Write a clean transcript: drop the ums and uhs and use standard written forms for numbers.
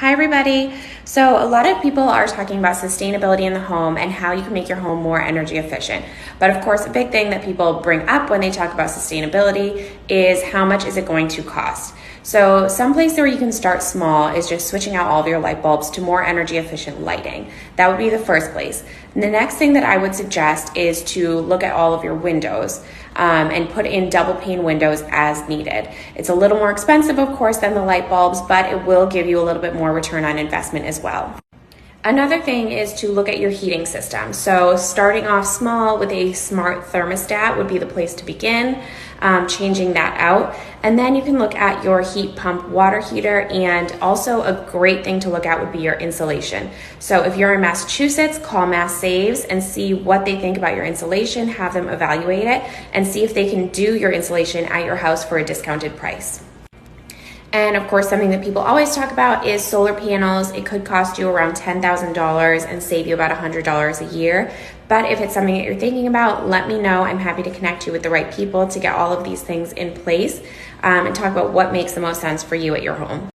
Hi everybody. So a lot of people are talking about sustainability in the home and how you can make your home more energy efficient. But of course, a big thing that people bring up when they talk about sustainability is how much is it going to cost? So someplace where you can start small is just switching out all of your light bulbs to more energy efficient lighting. That would be the first place. And the next thing that I would suggest is to look at all of your windows and put in double pane windows as needed. It's a little more expensive, of course, than the light bulbs, but it will give you a little bit more return on investment as well. Another thing is to look at your heating system. So starting off small with a smart thermostat would be the place to begin, changing that out. And then you can look at your heat pump water heater, and also a great thing to look at would be your insulation. So if you're in Massachusetts, call Mass Saves and see what they think about your insulation, have them evaluate it, and see if they can do your insulation at your house for a discounted price. And of course, something that people always talk about is solar panels. It could cost you around $10,000 and save you about $100 a year. But if it's something that you're thinking about, let me know. I'm happy to connect you with the right people to get all of these things in place and talk about what makes the most sense for you at your home.